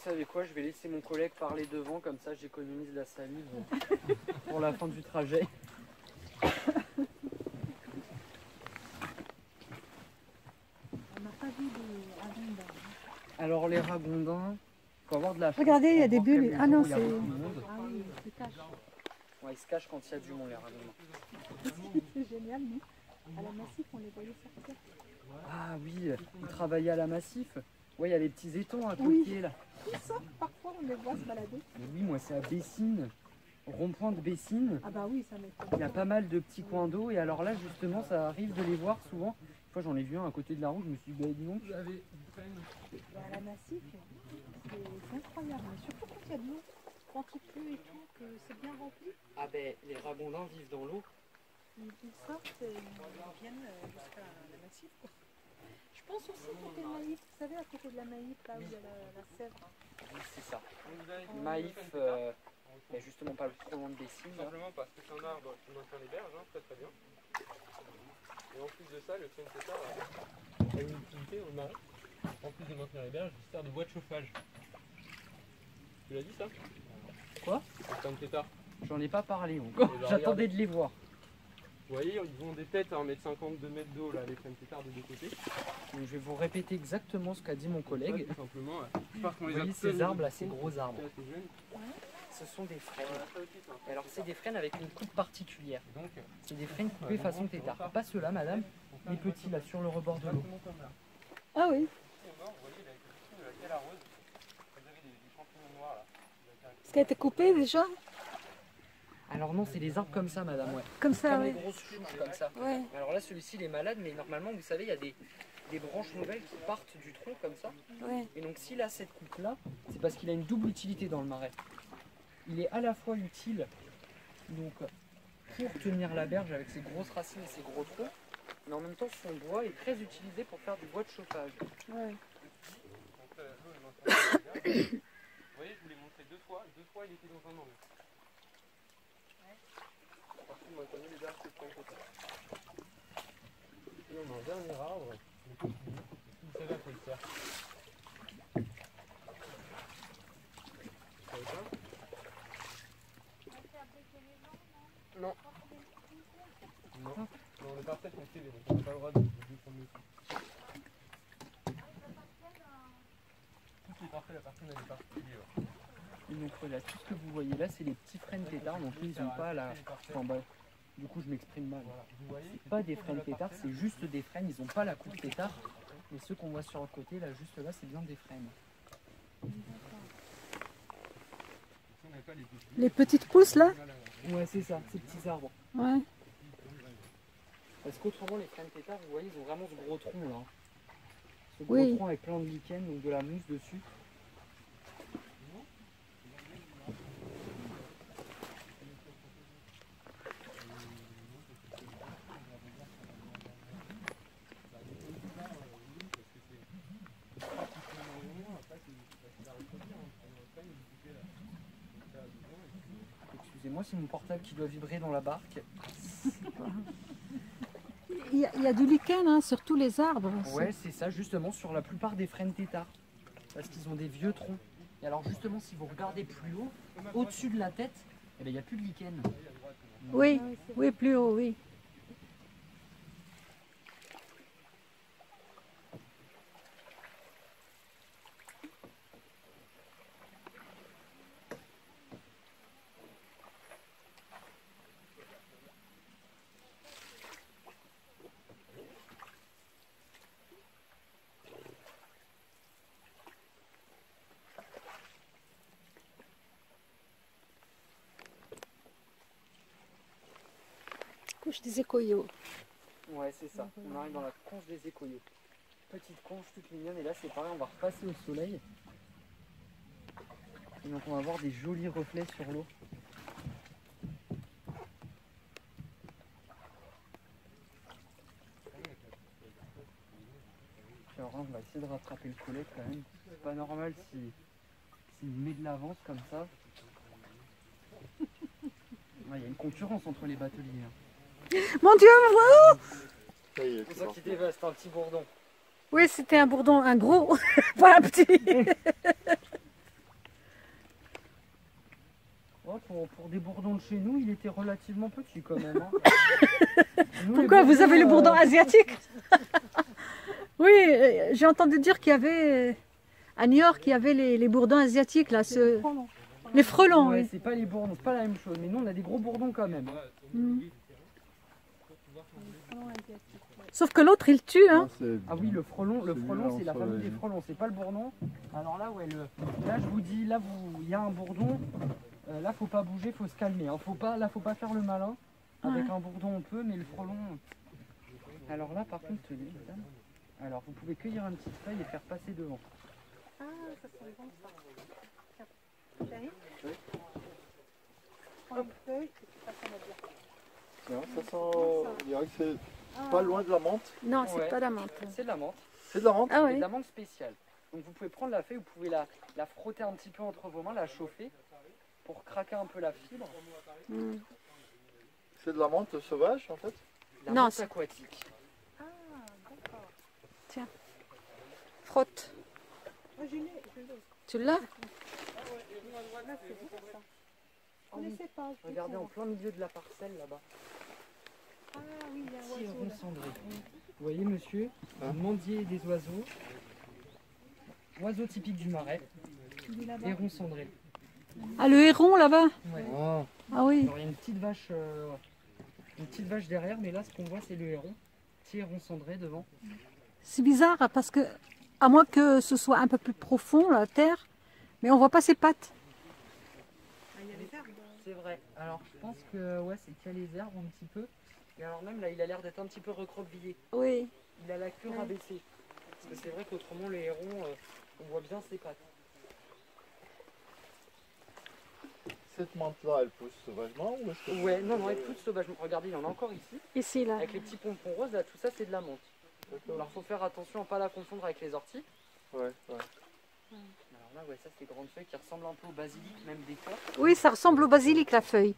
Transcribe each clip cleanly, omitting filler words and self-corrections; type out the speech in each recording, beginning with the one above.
savez quoi, je vais laisser mon collègue parler devant, comme ça j'économise la salive pour la fin du trajet. On n'a pas vu des ragondins. Alors les ragondins, il faut avoir de la chance. Regardez, il y a pour des voir quelle bulles. maison Ah non, il y a c'est... beaucoup de monde. Ah oui, ils se cachent. Ouais, ils se cachent quand il y a du monde, les ragondins. C'est génial, nous. À la Massif, on les voyait sortir. Ah oui, ils travaillaient à la Massif. Ouais, il y a les petits étangs à côté Oui. là. Ils sortent, parfois, on les voit se balader. Mais oui, moi c'est à Bessines, rond-point de Bessines. Ah bah oui, ça m'étonne. Il y a pas mal de petits coins d'eau et alors là justement ça arrive de les voir souvent. Une fois j'en ai vu un à côté de la route, je me suis dit bah dis donc. Bah, à la Massif, c'est incroyable. Mais surtout quand il y a de l'eau, quand il pleut et tout, que c'est bien rempli. Ah ben les ragondins vivent dans l'eau. Ils sortent et ils viennent jusqu'à la Massif, quoi. Je pense aussi côté de Maïf, vous savez, à côté de la Maïf, là où il y a la Sèvre. Oui c'est ça. Maïf, mais justement pas trop loin de Bessines. Tout simplement parce que c'est un arbre qui maintient les berges, hein, très très bien. Et en plus de ça, le chêne tétard a une utilité au marais. En plus de maintenir les berges, il sert de bois de chauffage. Tu l'as dit ça? Quoi? Le chêne tétard. J'en ai pas parlé encore. Eh ben, J'attendais de les voir. Vous voyez, ils ont des têtes à 1,50 m, 2 mètres d'eau, là, les chênes tétards des deux côtés. Donc, je vais vous répéter exactement ce qu'a dit mon collègue. Tout simplement, parce qu'on Vous les a voyez tous ces arbres là, ces gros arbres. assez jeunes. Ce sont des frênes. Voilà, ça aussi, c'est un Et alors c'est des frênes avec une coupe particulière. Et donc, C'est des frênes coupés façon tétard. Pas ceux-là madame, les petits là sur le rebord de l'eau. exactement comme là. Ah oui. Ici au nord, vous voyez, avec le dessus de la cale arrose, vous avez des champignons noirs là. Ce qui a été coupé déjà? Alors non, c'est des arbres comme ça madame, ouais. Comme ça, Comme oui. des grosses chouches comme ça. Ouais. Alors là celui-ci il est malade mais normalement vous savez il y a des branches nouvelles qui partent du tronc comme ça. Ouais. Et donc s'il a cette coupe là, c'est parce qu'il a une double utilité dans le marais. Il est à la fois utile donc pour tenir la berge avec ses grosses racines et ses gros troncs, mais en même temps son bois est très utilisé pour faire du bois de chauffage. Ouais. Donc l'eau est maintenue dans la berge. Vous voyez, je vous l'ai montré deux fois il était dans un angle. Parce qu'on a connu les berges que je prends. Et on a un dernier arbre, le coquillou. Vous savez à quoi il sert? Vous savez pas? Non. Non. Non, les parcelles sont privées, donc on n'a pas le droit de prendre le coup. Toutes les parcelles appartiennent à des particuliers. Ouais. Et donc voilà, tout ce que vous voyez là, c'est les petits frênes tétards, donc eux, ils n'ont pas la... Enfin bah, du coup je m'exprime mal. Voilà. Vous voyez, C'est pas des frênes tétards, c'est juste des frênes, ils n'ont pas la coupe tétard. Mais ceux qu'on voit sur le côté, là, juste là, c'est bien des frênes. Les petites pousses là? Ouais, c'est ça, ces petits arbres. Ouais. Parce qu'autrement, les frênes tétards, vous voyez, ils ont vraiment ce gros tronc là. Ce gros Oui. tronc avec plein de lichen, donc de la mousse dessus. Excusez-moi, c'est mon portable qui doit vibrer dans la barque. Il y a du lichen hein, sur tous les arbres. Ouais, c'est ça, justement, sur la plupart des frênes tétards. Parce qu'ils ont des vieux troncs. Et alors, justement, si vous regardez plus haut, au-dessus de la tête, eh ben, il n'y a plus de lichen. Oui, oui, plus haut, oui. Couche des écoyaux. Ouais, c'est ça. On arrive dans la conche des écoyaux. Petite conche toute mignonne. Et là, c'est pareil, on va repasser au soleil. Et donc, on va avoir des jolis reflets sur l'eau. Alors, on va essayer de rattraper le collègue quand même. C'est pas normal s'il met de l'avance comme ça. Il y a une concurrence entre les bateliers. Hein. Mon Dieu, oh C'est ça qui dévaste, un petit bourdon. oui, c'était un bourdon, un gros, pas un petit. pour des bourdons de chez nous, il était relativement petit quand même. Hein. Nous, Pourquoi les vous avez le bourdon euh, asiatique? Oui, j'ai entendu dire qu'il y avait à New York, il y avait les bourdons asiatiques là, les frelons. Ouais, Oui. c'est pas les bourdons, c'est pas la même chose. Mais nous, on a des gros bourdons quand même. Mm. Sauf que l'autre il tue, hein. Ah oui, le frelon, Celui-là, c'est la entre famille les- des frelons, c'est pas le bourdon. Alors là, ouais, là je vous dis, là il y a un bourdon. Là, faut pas bouger, faut se calmer. Hein. Faut pas faire le malin. Avec Ouais. un bourdon, on peut, mais le frelon. Alors là, par contre, tenez, madame. Alors, vous pouvez cueillir une petite feuille et faire passer devant. Ah, ça sent bon ça. Chérie, Oui. prends une feuille et tu passes en bière. Tiens, ça sent. On dirait que c'est pas loin de la menthe. Non, c'est Ouais. pas la menthe. C'est de la menthe. C'est de la menthe? Ah C'est oui. de la menthe spéciale. Donc vous pouvez prendre la feuille, vous pouvez la frotter un petit peu entre vos mains, la chauffer pour craquer un peu la fibre. Mm. C'est de la menthe sauvage en fait? La Non, menthe c'est- aquatique. Ah, d'accord. Frotte. Moi, je l'ai, je l'ai. Tu l'as? Là, c'est bon, ça. Ah Je ne oui. sais pas. je Regardez en découvre. plein milieu de la parcelle là-bas. Ah oui, il y a un Petit oiseau héron là. cendré. Vous voyez monsieur, Hein vous demandiez des oiseaux. Oiseaux typiques du marais, Il est là-bas. héron cendré. Ah, le héron là-bas? Ouais. Ah, Ah oui. Alors il y a une petite vache derrière, mais là ce qu'on voit c'est le héron. Petit héron cendré devant. C'est bizarre parce que, à moins que ce soit un peu plus profond, la terre, mais on voit pas ses pattes. Ah, il y a les herbes. C'est vrai. Alors je pense que ouais, c'est qu'il y a les herbes un petit peu. Et alors même là il a l'air d'être un petit peu recroquevillé. Oui. Il a la queue rabaissée. Parce que c'est vrai qu'autrement le héron, on voit bien ses pattes. cette menthe-là, elle pousse sauvagement ou est-ce que... Ouais, non, non, elle pousse sauvagement. Regardez, il y en a encore ici. Ici, là. Avec les petits pompons roses, là, tout ça c'est de la menthe. Alors faut faire attention à pas la confondre avec les orties. Ouais, ouais. Alors là, ouais, ça c'est des grandes feuilles qui ressemblent un peu au basilic, même des fois. Oui, ça ressemble au basilic, la feuille.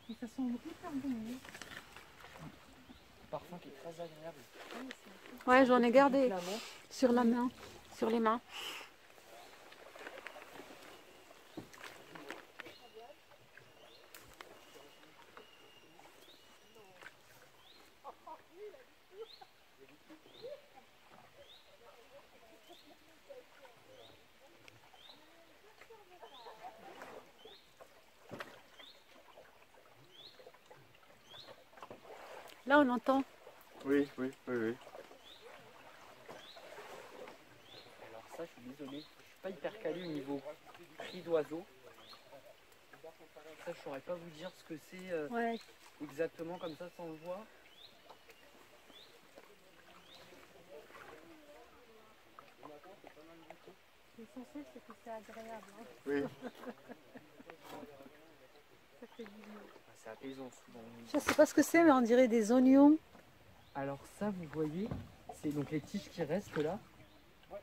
Et ça sent hyper bon. hein. Parfum qui est très agréable. Ouais, j'en ai gardé La menthe. sur la main, sur les mains. Là, on entend. Oui, oui, oui, oui. Alors ça, je suis désolé, je suis pas hyper calé au niveau cri d'oiseau. Ça, je saurais pas vous dire ce que c'est Ouais. exactement comme ça sans le voir. L'essentiel, c'est que c'est agréable. hein. Oui. Ça fait du bien. Ah, c'est apaisant souvent. Je sais pas ce que c'est, mais on dirait des oignons. Alors ça, vous voyez, c'est donc les tiges qui restent là.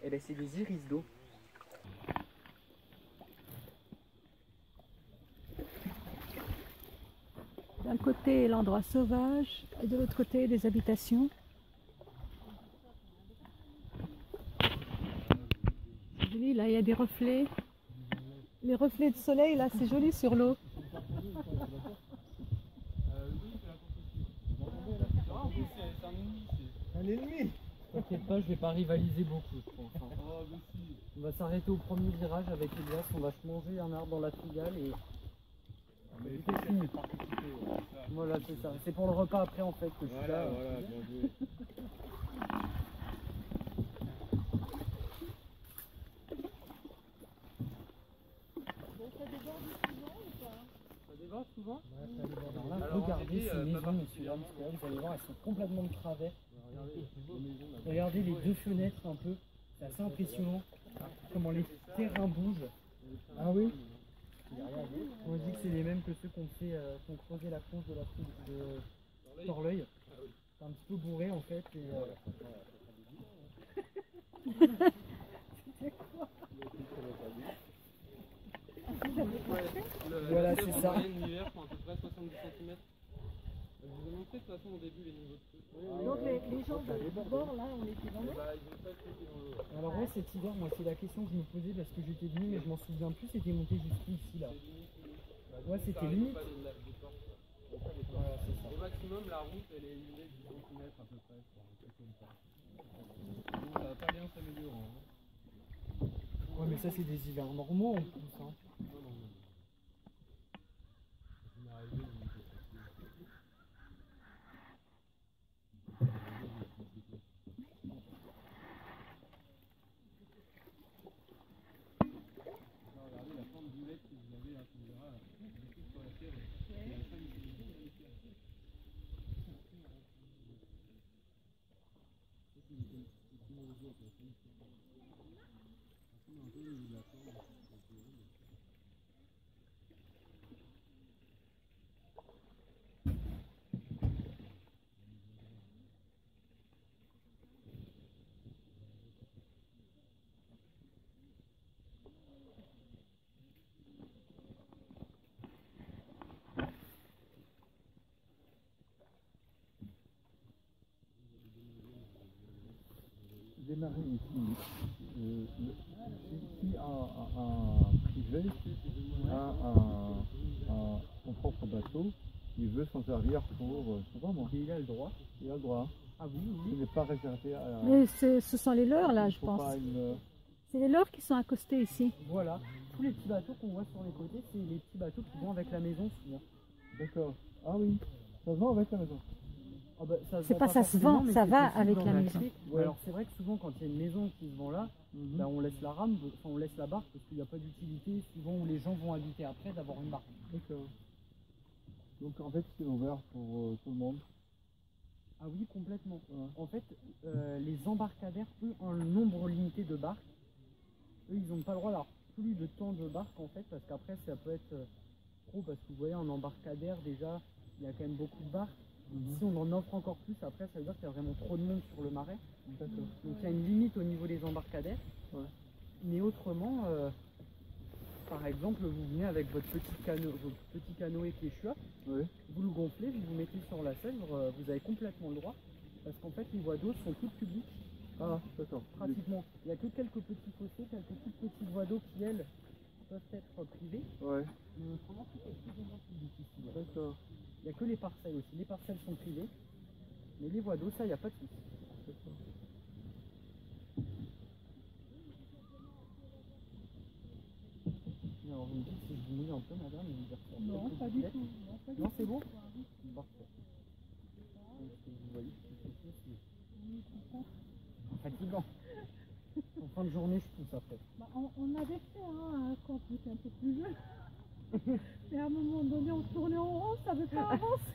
Et ben c'est des iris d'eau. D'un côté, l'endroit sauvage, et de l'autre côté, des habitations. C'est joli, là, il y a des reflets. Les reflets de soleil, là, c'est joli sur l'eau. Un ennemi. T'inquiète pas, je vais pas rivaliser beaucoup, je pense. hein. On va s'arrêter au premier virage avec Elias, on va se manger un arbre dans la cigale et... c'est fini. Voilà, c'est ça. C'est pour le repas après en fait que je suis là. bien joué. Ça déborde souvent. Alors là, Alors, regardez regardez, ces maisons, monsieur Hermes, parce que là, vous allez voir, elles sont complètement de travers. Regardez les deux fenêtres un peu, c'est assez impressionnant. Comment les terrains bougent. Ah oui. On dit que c'est les mêmes que ceux qu'on fait, qui ont creusé la tronche de la fille de Torleuil. C'est un petit peu bourré en fait. Et, Voilà, c'est ça. moyenne d'hiver font à peu près 70 cm. Je vous ai montré de toute façon au début les niveaux de feu. Donc, les gens de bord, là, on était dans l'eau. Bah, ils ont pas fait dans l'eau. Alors ouais, cet hiver, moi c'est la question que je me posais parce que j'étais venu mais je m'en souviens plus, c'était monté jusqu'ici là. Bah, Ouais, c'était Ça arrive limite. pas de porte. Voilà, c'est ça. Au maximum, la route, elle est inondée de 10 cm à peu près, quoi, un truc comme ça. Donc ça va pas bien s'améliorer. Hein. Ouais, mais ça, c'est des hivers normaux en plus. Hein. Non, non, non. Ça m'est arrivé de monter sur pied. Regardez la forme du lait que vous avez là, qu'on verra là, sur la terre. Il y a la femme qui est bien magnifique. Ça, c'est une technologie avec la femme. Un peu au niveau de la forme. Démarrer ici, ici un privé a son propre bateau, il veut s'en servir pour, je sais pas moi, Il a le droit. il a le droit. Ah oui, Il oui. n'est pas réservé à... Mais ce sont les leurs là, il je faut pense. pas une- C'est les leurs qui sont accostés ici. Voilà. Tous les petits bateaux qu'on voit sur les côtés, c'est les petits bateaux qui vont avec la maison souvent. D'accord. Ah oui, ça se vend avec la maison. Ah bah, ça se C'est vend pas ça se forcément, vend, mais ça c'est va possible avec d'en la acheter. maison. Ouais. Alors c'est vrai que souvent quand il y a une maison qui se vend là, Mhm. bah, on laisse la rame, enfin on laisse la barque parce qu'il n'y a pas d'utilité souvent où les gens vont habiter après d'avoir une barque. D'accord. Donc en fait c'est ouvert pour tout le monde. Ah oui, complètement. Ouais. En fait, les embarcadères, eux, ont un nombre limité de barques. Eux, ils n'ont pas le droit d'avoir plus de temps de barque en fait, parce qu'après ça peut être trop, parce que vous voyez en embarcadère déjà, il y a quand même beaucoup de barques. Si on en offre encore plus, après ça veut dire qu'il y a vraiment trop de monde sur le marais. D'accord. Donc il y a une limite au niveau des embarcadères. Ouais. Mais autrement, par exemple, vous venez avec votre petit canoë Quechua, Oui. vous le gonflez, vous vous mettez sur la Sèvre, vous avez complètement le droit. Parce qu'en fait, les voies d'eau sont toutes publiques, Ah d'accord. pratiquement. Il n'y a que quelques petits fossés, quelques toutes petites voies d'eau qui, elles, peuvent être privées. Ouais. Mais autrement, tout est plus ou moins public ici. Ouais. D'accord. Il n'y a que les parcelles aussi. Les parcelles sont privées. Mais les voies d'eau, ça, il n'y a pas de souci. D'accord. Alors, vous me dites si je vous mouille un peu, madame, vous me dire ça. Non, Quelques pas du gouttelettes. tout. Pas du Non, tout. c'est bon. Parfait. Donc, ce que vous voyez, c'est fatigant. En fin de journée, je pousse après. Bah, on avait fait quand on était un peu plus jeune. Mais à un moment donné, on tournait en rond, ça ne veut pas avancer.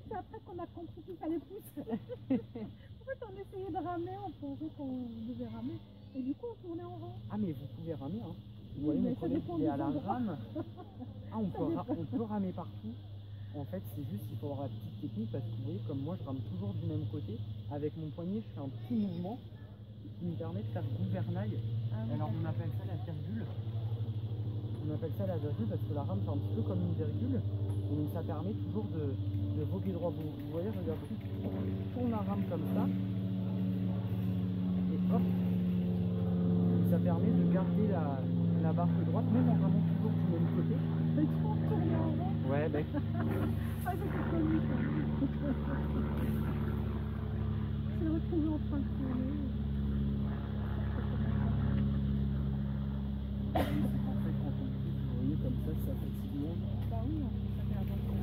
C'est après qu'on a compris qu'il fallait pousser. En fait, on essayait de ramer, on pensait qu'on devait ramer. Et du coup, on tournait en rond. Ah, mais vous pouvez ramer, hein. Vous Oui, voyez, mais mon ça collègue, dépend il est des à la endroits. rame. Ah, on Ça on peut ramer partout. En fait, c'est juste qu'il faut avoir la petite technique parce que vous voyez, comme moi, je rame toujours du même côté. Avec mon poignet, je fais un petit mouvement qui me permet de faire gouvernail. Alors, on appelle ça la virgule. On appelle ça la virgule parce que la rame, c'est un petit peu comme une virgule. Et ça permet toujours de voguer droit. Vous voyez, regarde, je tourne la rame comme ça. Et hop. Ça permet de garder la barre droite, même en ramant toujours du même côté. Mais tu peux tourner en rond. Ouais, ben. Ah, c'était connu. C'est retrouvé en train de tourner. C'est parfait quand on pousse, vous voyez, comme ça fatigue moins. Bah oui, ça fait avancer.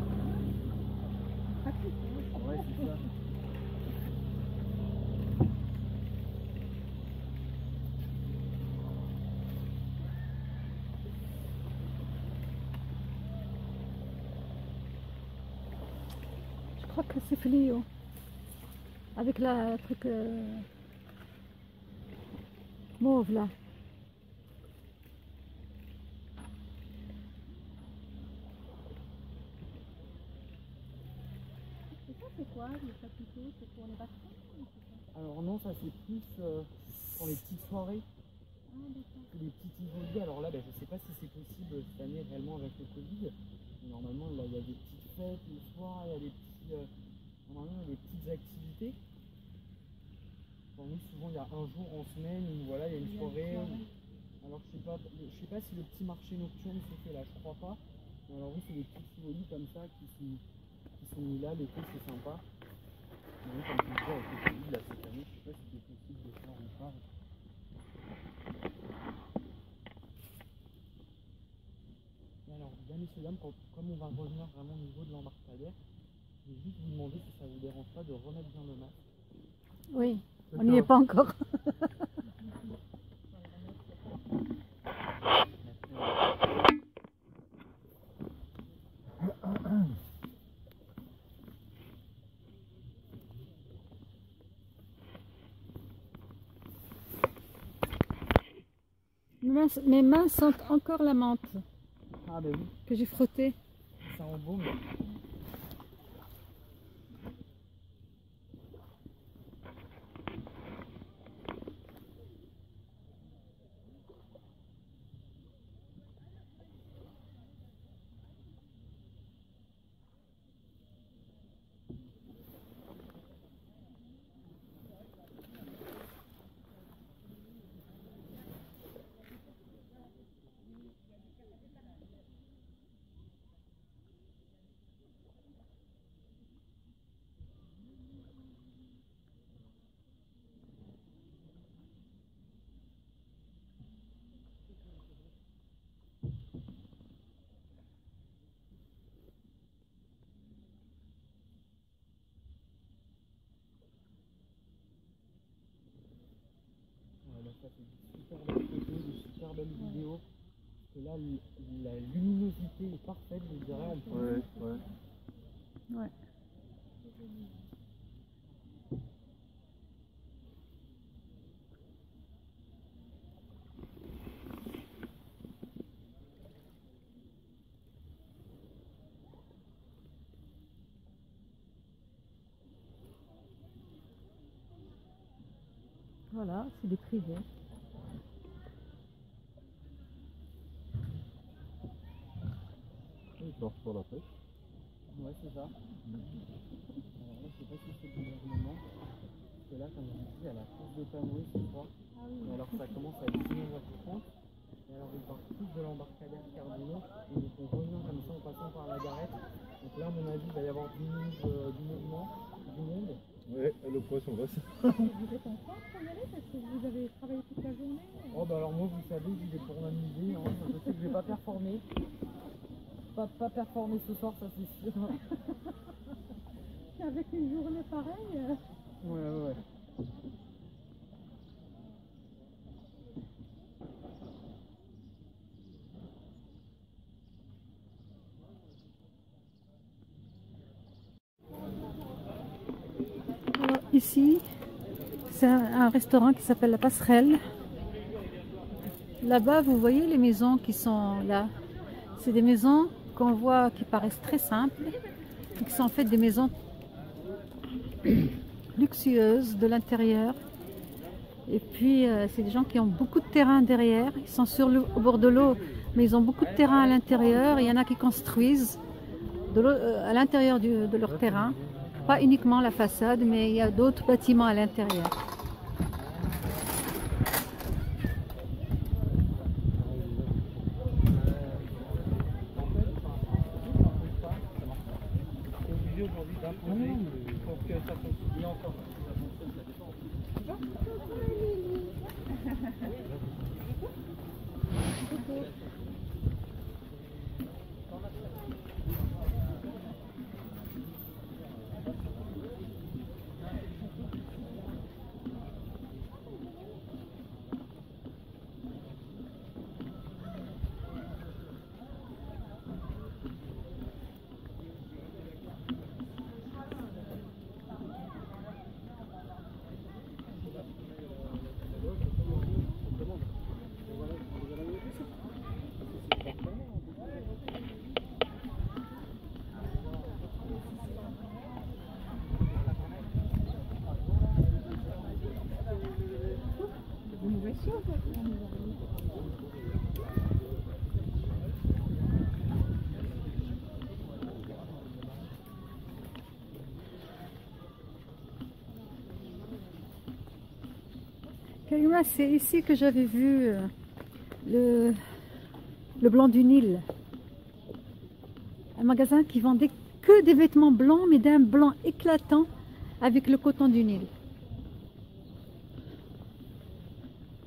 Pratique, hein. Ouais, c'est ça. Je crois que c'est Fléau. Avec la truc mauve là. Et ça c'est quoi le chapiteau? C'est pour les bâtons? Alors non, ça c'est plus pour les petites soirées, Ah d'accord. les petits ivoliers. Alors là, ben, je sais pas si c'est possible cette année réellement avec le Covid. Mais normalement, là, il y a des petites fêtes le soir, il y a des petits, normalement, il y a des petites activités. Pour nous, souvent, il y a un jour en semaine où voilà, il y a une soirée. Alors je sais pas si le petit marché nocturne se fait là, je crois pas. Alors oui, c'est des petits tivolis comme ça qui sont mis là, l'été c'est sympa. Mais comme tu disais, avec le Covid là cette année, je sais pas si c'était possible de faire encore. Et alors, bien messieurs dames, comme on va revenir vraiment au niveau de l'embarcadère, je vais juste vous demander si ça vous dérange pas de remettre bien le masque. Oui, on n'y est pas encore. Mes mains sentent encore la menthe Ah ben oui, que j'ai frottée. ça embaume. Voilà, ça fait des super belles photos, des super belles vidéos. Et là, la luminosité est parfaite, je dirais. En plus. Ouais, ouais. Ouais. Voilà, c'est des privés. Ils sortent pour la pêche. Ouais, c'est ça. Alors là, je sais pas si c'est le bon moment. Parce que là, comme je vous dis, il y a la course de canoë ce soir. Et alors, ça commence à 19h30. Et alors, ils partent tous de l'embarcadère Cardinaux. Et donc, on revient comme ça en passant par la garette. Donc là, à mon avis, il va y avoir du mouvement, du monde. Ouais, le poisson va se. Vous êtes en forme pour y aller parce que vous avez travaillé toute la journée. Oh, bah alors, moi, vous savez, j'y vais pour m'amuser. Hein. Je sais que je vais pas performer. Pas performer ce soir, ça c'est sûr. Avec une journée pareille. Ouais. Alors, ici, c'est un restaurant qui s'appelle La Passerelle. Là-bas, vous voyez les maisons qui sont là. C'est des maisons qu'on voit qui paraissent très simples, et qui sont en fait des maisons luxueuses de l'intérieur. Et puis, c'est des gens qui ont beaucoup de terrain derrière. Ils sont au bord de l'eau, mais ils ont beaucoup de terrain à l'intérieur. Il y en a qui construisent à l'intérieur de leur terrain. Pas uniquement la façade, mais il y a d'autres bâtiments à l'intérieur. Aujourd'hui d'imposer pour que ça fonctionne bien encore. Ça fonctionne, ça dépend. Karima, c'est ici que j'avais vu le blanc du Nil. un magasin qui vendait que des vêtements blancs, mais d'un blanc éclatant avec le coton du Nil.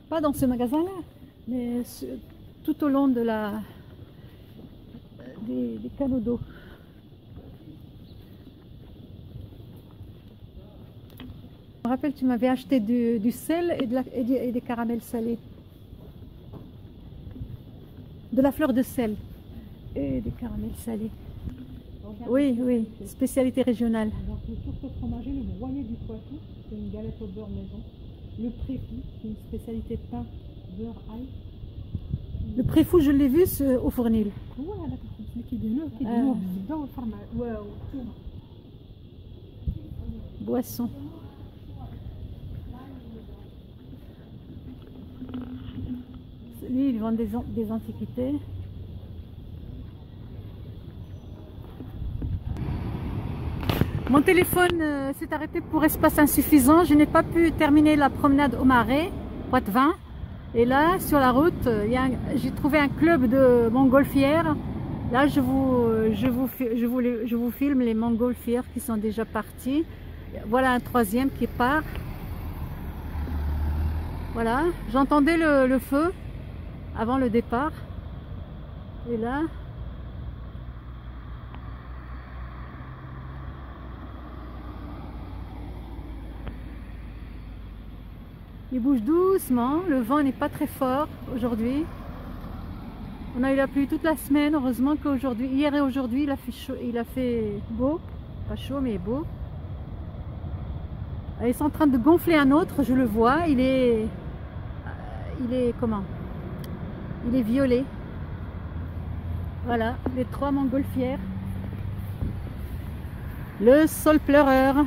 Pas dans ce magasin-là, mais tout au long de des canaux d'eau. Je me rappelle, tu m'avais acheté du sel et des caramels salés. De la fleur de sel et des caramels salés. Oui, oui, spécialité régionale. Donc le tourteau fromager, le broyé du Poitou, c'est une galette au beurre maison. Le préfou, c'est une spécialité pain, beurre, ail. Le préfou, je l'ai vu au fournil. Ouais, d'accord, c'est qui est dans le fromage. Ouais, tout. Boisson. Lui, il vend des antiquités. Mon téléphone s'est arrêté pour espace insuffisant. Je n'ai pas pu terminer la promenade au Marais, Poitevin. Et là, sur la route, j'ai trouvé un club de montgolfières. Là, je vous filme les montgolfières qui sont déjà partis. Voilà un troisième qui part. Voilà, j'entendais le feu avant le départ. Et là, il bouge doucement, le vent n'est pas très fort aujourd'hui. On a eu la pluie toute la semaine, heureusement qu'aujourd'hui, hier et aujourd'hui, il a fait beau, pas chaud mais beau. Ils sont en train de gonfler un autre, je le vois, il est comment? Il est violet. Voilà, les trois montgolfières. Le sol pleureur.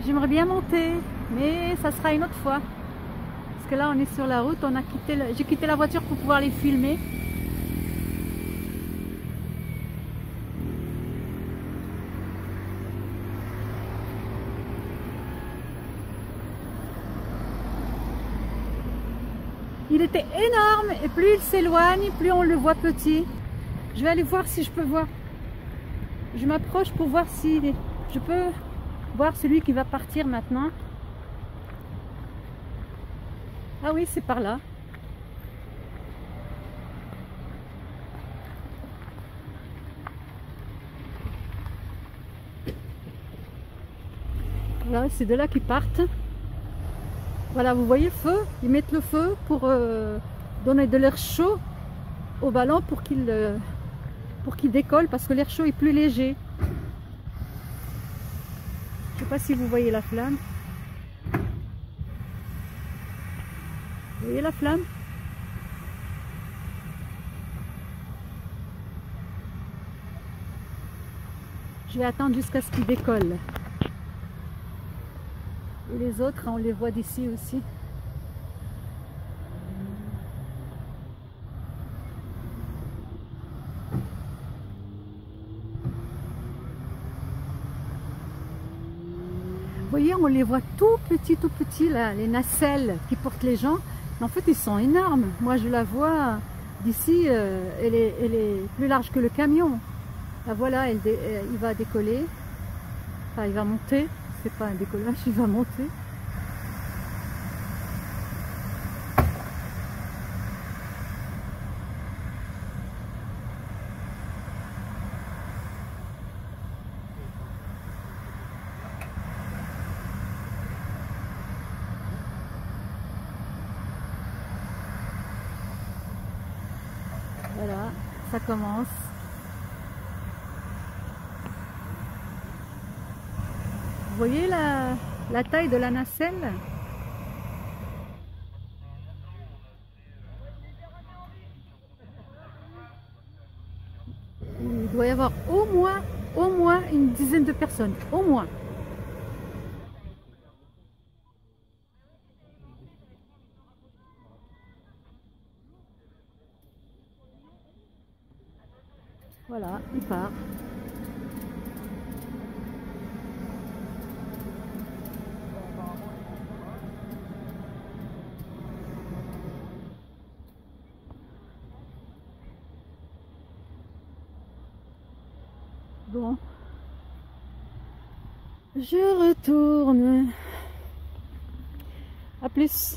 J'aimerais bien monter, mais ça sera une autre fois. Parce que là, on est sur la route, j'ai quitté la voiture pour pouvoir les filmer. Il était énorme et plus il s'éloigne, plus on le voit petit. Je vais aller voir si je peux voir. Je m'approche pour voir si je peux voir celui qui va partir maintenant. Ah oui, c'est par là. Voilà, c'est de là qu'ils partent. Voilà, vous voyez le feu, ils mettent le feu pour donner de l'air chaud au ballon pour qu'il décolle, parce que l'air chaud est plus léger. Je ne sais pas si vous voyez la flamme. Vous voyez la flamme? Je vais attendre jusqu'à ce qu'il décolle. Et les autres, on les voit d'ici aussi. Vous voyez, on les voit tout petits là, les nacelles qui portent les gens. En fait, ils sont énormes. Moi, je la vois d'ici, elle est plus large que le camion. Là, voilà, il va décoller. Enfin, il va monter. C'est pas un décollage, il va monter. Voilà, ça commence. Vous voyez la taille de la nacelle? Il doit y avoir au moins une dizaine de personnes, au moins. Voilà, il part. Bon. Je retourne. À plus.